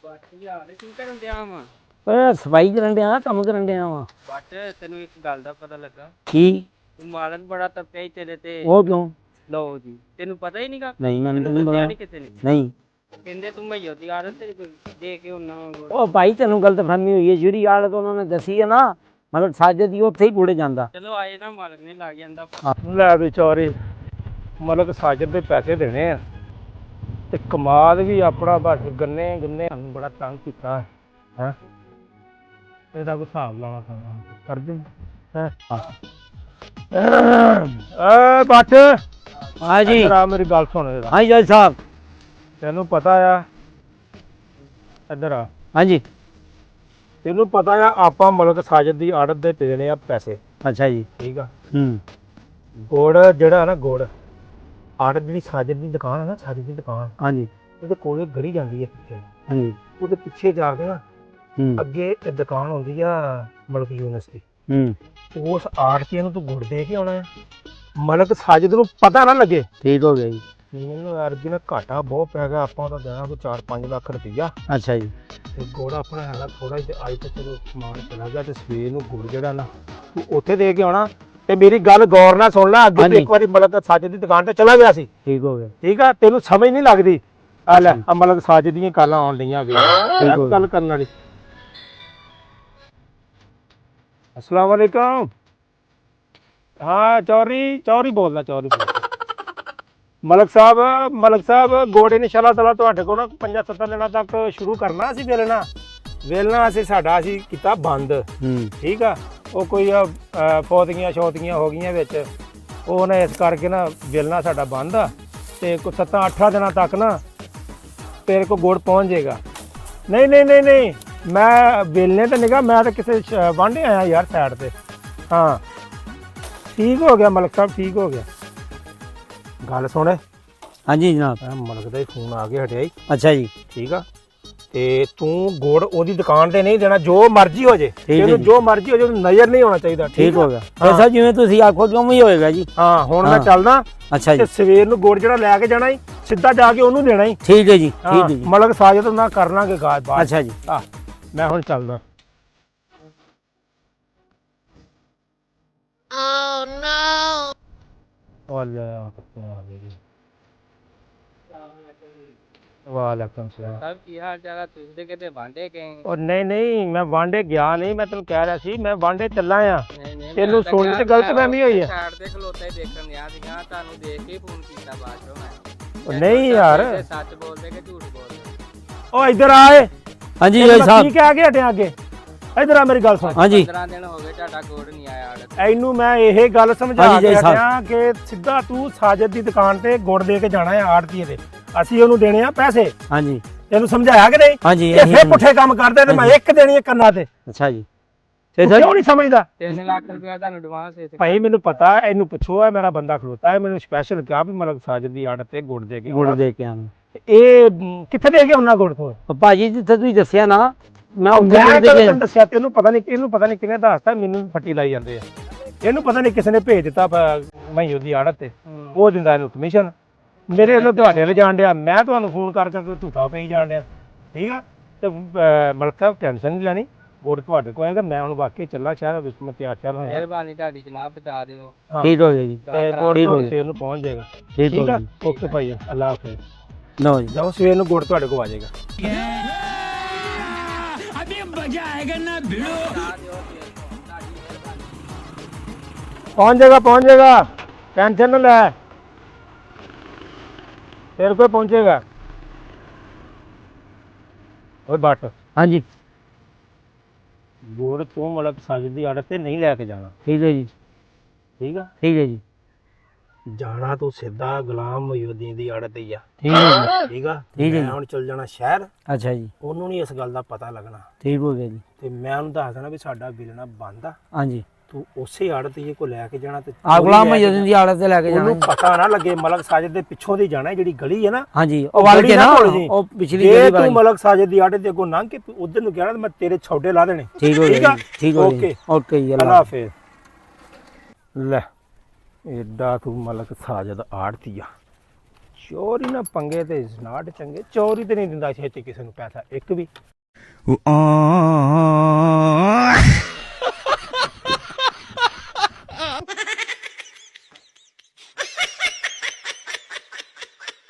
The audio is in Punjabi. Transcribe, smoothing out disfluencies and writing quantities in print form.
ਬਾਕੀ ਯਾਰ ਕੀ ਕਰਨ ਡਿਆ ਵਾ? ਓਏ ਸਫਾਈ ਕਰਨ ਡਿਆ, ਕੰਮ ਕਰਨ ਡਿਆ ਵਾ। ਬਟ ਤੈਨੂੰ ਇੱਕ ਗੱਲ ਦਾ ਪਤਾ ਲੱਗਾ? ਕੀ? ਤੂੰ ਮਾਰਨ ਬੜਾ ਤੱਪਿਆ ਹੀ ਤੇਰੇ ਤੇ। ਉਹ ਕਿਉਂ? ਲਓ ਜੀ, ਤੈਨੂੰ ਪਤਾ ਹੀ ਨਹੀਂਗਾ? ਨਹੀਂ ਮੈਨੂੰ ਤਾਂ ਨਹੀਂ ਦੱਸਿਆ ਪਤਾ। ਨੀ ਕਿਸੇ ਨੇ? ਨਹੀਂ। ਕਹਿੰਦੇ ਤੂੰ ਮਈਓ ਦੀ ਆਦਤ ਤੇਰੀ ਕੋਈ ਦੇ ਕੇ ਉਹਨਾਂ ਉਹ ਭਾਈ ਤੈਨੂੰ ਗਲਤਫਹਿਮੀ ਹੋਈ ਹੈ, ਜਿਹੜੀ ਆਦਤ ਉਹਨਾਂ ਨੇ ਦੱਸੀ ਹੈ ਨਾ, ਮਤਲਬ ਸਾਜਦ ਦੀ ਉੱਥੇ ਹੀ ਪੁੜੇ ਜਾਂਦਾ। ਚਲੋ ਆਏ ਨਾ ਮਾਲਕ ਨੇ ਲੱਗ ਜਾਂਦਾ। ਲੈ ਵਿਚਾਰੇ ਮਲਕ ਸਾਜਦ ਦੇ ਪੈਸੇ ਦੇਣੇ ਆ ਤੇ ਕਮਾਲ ਵੀ ਆਪਣਾ ਬਸ ਗੰਨੇ ਸਾਨੂੰ ਬੜਾ ਤੰਗ ਕੀਤਾ ਹੈ। ਇਹਦਾ ਕੋਈ ਹਿਸਾਬ ਲਾਉਣਾ ਕਰ ਦੇ ਹੈ। ਏ ਬੱਟ ਹਾਂ ਜੀ। ਆ ਮੇਰੀ ਗੱਲ ਸੁਣ ਇਹਦਾ। ਹਾਂ ਜੀ ਸਾਹਿਬ। ਤੈਨੂੰ ਪਤਾ ਆ, ਇੱਧਰ ਆ। ਹਾਂ ਜੀ। ਤੈਨੂੰ ਪਤਾ ਆ ਆਪਾਂ ਮਲਕ ਸਾਜਦ ਦੀ ਆੜਤ ਦੇ ਦੇਣੇ ਆ ਪੈਸੇ। ਅੱਛਾ ਜੀ। ਠੀਕ ਆ। ਗੁੜ ਜਿਹੜਾ ਨਾ ਗੁੜ ਆੜਤ ਜਿਹੜੀ ਸਾਜਦ ਦੀ ਦੁਕਾਨ ਹੈ ਨਾ, ਸਾਜਦ ਦੀ ਦੁਕਾਨ, ਹਾਂ ਜੀ, ਉਹਦੇ ਕੋਲੇ ਗਲੀ ਜਾਂਦੀ ਹੈ ਪਿੱਛੇ। ਹਾਂ ਜੀ। ਉਹਦੇ ਪਿੱਛੇ ਜਾ ਕੇ ਨਾ ਅੱਗੇ ਇਹ ਦੁਕਾਨ ਹੁੰਦੀ ਆ ਮਲਕ ਯੂਨੀਵਰਸਿਟੀ। ਉਸ ਆੜਤੀਆਂ ਨੂੰ ਤੂੰ ਗੁੜ ਦੇ ਕੇ ਆਉਣਾ ਹੈ, ਮਲਕ ਸਾਜਦ ਨੂੰ ਪਤਾ ਨਾ ਲੱਗੇ। ਠੀਕ ਹੋ ਗਿਆ ਜੀ। ਮੈਨੂੰ ਯਾਰ ਜੀ ਨਾ ਘਾਟਾ ਬਹੁਤ ਪੈ ਗਿਆ, ਆਪਾਂ ਤਾਂ ਦੇਣਾ ਕੋਈ 4-5 ਲੱਖ ਰੁਪਈਆ। ਅੱਛਾ ਜੀ। ਤੇ ਗੁੜ ਆਪਣਾ ਹੈਗਾ ਥੋੜਾ ਜਿਹਾ, ਅੱਜ ਤਾਂ ਚਲੋ ਸਮਾਨ ਚਲਾ ਗਿਆ, ਤੇ ਸਵੇਰ ਨੂੰ ਗੁੜ ਜਿਹੜਾ ਨਾ ਤੂੰ ਉੱਥੇ ਦੇ ਕੇ ਆਉਣਾ। ਤੇ ਮੇਰੀ ਗੱਲ ਗੌਰ ਨਾਲ ਸੁਣ ਲੈ, ਅੱਗੇ ਇੱਕ ਵਾਰੀ ਮਲਕ ਸਾਜਦ ਦੀ ਦੁਕਾਨ ਤੇ ਚਲਾ ਗਿਆ ਸੀ। ਠੀਕ ਹੋ ਗਿਆ। ਠੀਕ ਆ, ਤੈਨੂੰ ਸਮਝ ਨਹੀਂ ਲੱਗਦੀ। ਆ ਲੈ ਆ ਮਲਕ ਸਾਜਦ ਦੀਆਂ ਕਾਲਾਂ ਆਉਣ ਲਈਆਂ ਗੱਲ ਕਰਨ ਵਾਲੀ। अस्सलाम वालेकुम। हाँ चौरी बोलना चौरी मलक साहब गोड़े इंशाअल्लाह ताला तुहाडे कोल 5-7 दिनां तक शुरू करना। असीं वेलना असीं साडा असीं कीता बंद। ठीक आ, ਉਹ ਕੋਈ ਫੌਤਗੀਆਂ ਸ਼ੌਤਗੀਆਂ ਹੋ ਗਈਆਂ ਵਿੱਚ, ਉਹ ਨਾ ਇਸ ਕਰਕੇ ਨਾ ਵੇਲਣਾ ਸਾਡਾ ਬੰਦ ਆ। ਤੇ ਕੋਈ 7-8 ਦਿਨਾਂ ਤੱਕ ਨਾ ਤੇਰੇ ਕੋਲ ਗੁੜ ਪਹੁੰਚ ਜਾਏਗਾ। ਨਹੀਂ ਮੈਂ ਵੇਲਣੇ ਤਾਂ ਨਿਗਾ, ਮੈਂ ਤਾਂ ਕਿਸੇ ਵਾਂਢੇ ਆਇਆ ਯਾਰ ਸਾਈਡ ਤੇ। ਹਾਂ ਠੀਕ ਹੋ ਗਿਆ ਮਲਕ ਸਾਹਿਬ, ਠੀਕ ਹੋ ਗਿਆ। ਗੱਲ ਸੁਣ। ਹਾਂਜੀ ਜਨਾਬ। ਮਲਕ ਦਾ ਹੀ ਫੋਨ ਆ ਗਿਆ ਹਟਿਆ ਹੀ। ਅੱਛਾ ਜੀ। ਠੀਕ ਆ, ਤੇ ਤੂੰ ਗੁੜ ਉਹਦੀ ਦੁਕਾਨ ਤੇ ਨਹੀਂ ਦੇਣਾ, ਜੋ ਮਰਜ਼ੀ ਹੋ ਜੇ, ਤੈਨੂੰ ਜੋ ਮਰਜ਼ੀ ਹੋ ਜੇ, ਉਹਨੂੰ ਨਜ਼ਰ ਨਹੀਂ ਆਉਣਾ ਚਾਹੀਦਾ। ਠੀਕ ਹੋ ਗਿਆ ਐਸਾ ਜਿਵੇਂ ਤੁਸੀਂ ਆਖੋ ਕਿਉਂ ਹੀ ਹੋਏਗਾ ਜੀ। ਹਾਂ ਹੁਣ ਮੈਂ ਚੱਲਦਾ। ਅੱਛਾ ਜੀ। ਤੇ ਸਵੇਰ ਨੂੰ ਗੁੜ ਜਿਹੜਾ ਲੈ ਕੇ ਜਾਣਾ ਹੀ ਸਿੱਧਾ ਜਾ ਕੇ ਉਹਨੂੰ ਦੇਣਾ ਹੀ। ਠੀਕ ਹੈ ਜੀ, ਠੀਕ ਹੈ ਜੀ। ਮਲਕ ਸਾਜਦ ਨਾਲ ਕਰ ਲਾਂਗੇ ਗਾਜ ਬਾਤ। ਅੱਛਾ ਜੀ। ਮੈਂ ਹੁਣ ਚੱਲਦਾ। Oh no! ਵਾਲੇਕੁਮ ਸਲਾਮ। ਸਭ ਕੀ ਹਾਲ ਚਾਲ ਆ? ਤੁਸੀਂ ਤੇ ਕਿਤੇ ਵਾਂਡੇ ਗਏ? ਉਹ ਨਹੀਂ ਮੈਂ ਵਾਂਡੇ ਗਿਆ ਨਹੀਂ, ਮੈਂ ਤੈਨੂੰ ਕਹਿ ਰਿਹਾ ਸੀ ਮੈਂ ਵਾਂਡੇ ਚੱਲਾ ਆ। ਨਹੀਂ ਤੈਨੂੰ ਸੁਣ ਤੇ ਗਲਤਫਹਿਮੀ ਹੋਈ ਹੈ। ਸਾਈਡ ਤੇ ਖਲੋਤਾ ਹੀ ਦੇਖਣ ਦਿਆ ਸੀਗਾ, ਤੁਹਾਨੂੰ ਦੇਖ ਕੇ ਫੋਨ ਕੀਤਾ ਬਾਅਦ ਚੋਂ ਮੈਂ। ਨਹੀਂ ਯਾਰ ਸੱਚ ਬੋਲਦੇ ਕਿ ਝੂਠ ਬੋਲਦੇ? ਉਹ ਇੱਧਰ ਆਏ। ਹਾਂਜੀ ਜੀ ਸਾਹਿਬ। ਕੀ ਕਹਿ ਕੇ ਹਟਿਆ ਅੱਗੇ? ਇੱਧਰ ਆ, ਮੇਰੀ ਗੱਲ ਸੁਣ। ਹਾਂਜੀ। 15 ਦਿਨ ਹੋ ਗਏ ਤੁਹਾਡਾ ਗੁੜ ਨਹੀਂ ਆਇਆ। ਇਹਨੂੰ ਮੈਂ ਇਹ ਗੱਲ ਸਮਝਾ ਕੇ ਹਟਿਆ ਕਿ ਸਿੱਧਾ ਤੂੰ ਸਾਜਦ ਦੀ ਦੁਕਾਨ ਤੇ ਗੁੜ ਦੇ ਕੇ ਜਾਣਾ ਹੈ ਆੜਤੀਏ ਦੇ, ਅਸੀਂ ਉਹਨੂੰ ਦੇਣੇ ਆ ਪੈਸੇ। ਹਾਂਜੀ। ਤੈਨੂੰ ਸਮਝਾਇਆ ਕਿ ਨਹੀਂ? ਹਾਂਜੀ। ਇਹ ਫੇਰ ਪੁੱਠੇ ਕੰਮ ਕਰਦੇ ਤੇ ਮੈਂ ਇੱਕ ਦੇਣੀ ਹੈ ਕੰਨਾਂ ਤੇ। ਅੱਛਾ ਜੀ। ਕਿਉਂ ਨਹੀਂ ਸਮਝਦਾ? 3 ਲੱਖ ਰੁਪਇਆ ਤੁਹਾਨੂੰ ਐਡਵਾਂਸ ਦੇ ਦਿੱਤਾ। ਭਾਈ ਮੈਨੂੰ ਪਤਾ, ਇਹਨੂੰ ਪੁੱਛੋ, ਮੇਰਾ ਬੰਦਾ ਖਲੋਤਾ ਹੈ, ਮੈਨੂੰ ਸਪੈਸ਼ਲ ਕਿਹਾ ਵੀ ਮਲਕ ਸਾਜਦ ਦੀ ਆੜਤ ਤੇ ਗੁੜ ਦੇ ਕੇ। ਗੁੜ ਦੇ ਕੇ ਆਉਣਾ। ਇਹ ਕਿੱਥੇ ਦੇ ਕੇ ਉਹਨਾਂ ਗੁੜ ਤੋਂ? ਭਾਜੀ ਜਿੱਥੇ ਤੁਸੀਂ ਦੱਸਿਆ ਨਾ, ਮੈਂ ਤੈਨੂੰ ਦੱਸਿਆ, ਤੈਨੂੰ ਪਤਾ ਨਹੀਂ, ਇਹਨੂੰ ਪਤਾ ਨਹੀਂ ਕਿਹਨੇ ਦੱਸਤਾ, ਮੈਨੂੰ ਫੱਟੀ ਲਾਈ ਜਾਂਦੇ ਆ। ਇਹਨੂੰ ਪਤਾ ਨਹੀਂ ਕਿਸੇ ਨੇ ਭੇਜ ਦਿੱਤਾ ਮੈਂ ਉਹਦੀ ਆੜਤ ਤੇ, ਉਹ ਦਿੰਦਾ ਇਹਨੂੰ ਕਮਿਸ਼ਨ। ਮੇਰੇ ਵੱਲੋਂ ਤੁਹਾਡੇ ਵੱਲ ਜਾਣ ਡਿਆ, ਮੈਂ ਤੁਹਾਨੂੰ ਫੋਨ ਕਰਕੇ ਝੂਠਾ ਪਈ ਜਾਣ ਡਿਆ। ਠੀਕ ਆ, ਤੇ ਮਲਕ ਸਾਹਿਬ ਟੈਨਸ਼ਨ ਨਹੀਂ ਲੈਣੀ, ਗੁੜ ਤੁਹਾਡੇ ਕੋਲ ਆਏਗਾ। ਮੈਂ ਹੁਣ ਵਾਕਈ ਚੱਲਾਂ ਸ਼ਹਿਰ ਵਿੱਚ, ਮੈਂ ਤਿਆਰ ਹੋਇਆ। ਮਿਹਰਬਾਨੀ ਤੁਹਾਡੀ ਜਨਾਬ, ਬਤਾ ਦਿਓ। ਠੀਕ ਹੋ ਗਿਆ ਜੀ। ਸਵੇਰ ਨੂੰ ਪਹੁੰਚ ਜਾਏਗਾ। ਠੀਕ ਆ, ਓਕੇ ਭਾਈ, ਅੱਲਾ ਹਾਫਿਜ਼। ਲਓ ਜੀ, ਜਾਓ, ਸਵੇਰ ਨੂੰ ਗੁੜ ਤੁਹਾਡੇ ਕੋਲ ਆ ਜਾਏਗਾ। ਪਹੁੰਚ ਜਾਏਗਾ, ਟੈਨਸ਼ਨ ਨਾ ਲੈ, ਤੇਰੇ ਕੋਲ ਪਹੁੰਚੇਗਾ। ਓਏ ਬੱਟ। ਹਾਂਜੀ। ਗੁੜ ਤੂੰ ਮਲਕ ਸਾਜਦ ਦੀ ਆੜਤ ਤੇ ਨਹੀਂ ਲੈ ਕੇ ਜਾਣਾ। ਠੀਕ ਹੈ ਜੀ। ਠੀਕ ਆ, ਠੀਕ ਹੈ ਜੀ। ਜਾਣਾ ਤੂੰ ਸਿੱਧਾ ਗੁਲਾਮ ਮੋਇਉਦੀਨ ਦੀ ਆੜਤ ਹੀ ਆ। ਠੀਕ ਹੈ ਜੀ। ਠੀਕ ਆ। ਠੀਕ ਹੈ ਮੈਂ ਹੁਣ ਚੱਲ ਜਾਣਾ ਸ਼ਹਿਰ। ਅੱਛਾ ਜੀ। ਉਹਨੂੰ ਨਹੀਂ ਇਸ ਗੱਲ ਦਾ ਪਤਾ ਲੱਗਣਾ। ਠੀਕ ਹੋ ਗਿਆ ਜੀ। ਤੇ ਮੈਂ ਉਹਨੂੰ ਦੱਸ ਦੇਣਾ ਵੀ ਸਾਡਾ ਵਿਲਣਾ ਬੰਦ ਆ, ਹਾਂਜੀ। ਤੂੰ ਉਸੇ ਆੜਤ ਹੀ ਕੋ ਲੈ ਕੇ ਜਾਣਾ। ਤੇ ਗੁਲਾਮ ਮੋਇਉਦੀਨ ਦੀ ਆੜਤ ਤੇ ਲੈ ਕੇ ਜਾਣਾ। ਉਹਨੂੰ ਪਤਾ ਨਾ ਲੱਗੇ, ਮਲਕ ਸਾਜਦ ਦੇ ਪਿੱਛੋਂ ਦੀ ਜਾਣਾ, ਜਿਹੜੀ ਗਲੀ ਹੈ ਨਾ। ਹਾਂਜੀ, ਉਹ ਵੱਲ ਕੇ ਨਾ, ਉਹ ਪਿਛਲੀ ਗਲੀ ਵਾਲੀ। ਤੂੰ ਮਲਕ ਸਾਜਦ ਦੀ ਆੜਤ ਦੇ ਅੱਗੋਂ ਲੰਘ ਕੇ ਉਧਰ ਨੂੰ ਕਹਿਣਾ, ਮੈਂ ਤੇਰੇ ਛੋਟੇ ਲਾ ਦੇਣੇ। ਠੀਕ ਹੋ ਗਿਆ। ਠੀਕ ਹੋ ਗਿਆ। ਓਕੇ ਜੀ, ਅੱਲਾ ਹਾਫਿਜ਼। ਲੈ ਏਡਾ ਤੂੰ ਮਲਕ ਸਾਜਦ ਆੜਤੀ ਆ, ਚੋਰੀ ਨਾ ਪੰਗੇ ਤੇ ਨਾਟ ਚੰਗੇ, ਚੋਰੀ ਤੇ ਨਹੀਂ ਦਿੰਦਾ ਛੇਤੀ ਕਿਸੇ ਨੂੰ ਪੈਸਾ ਇੱਕ ਵੀ।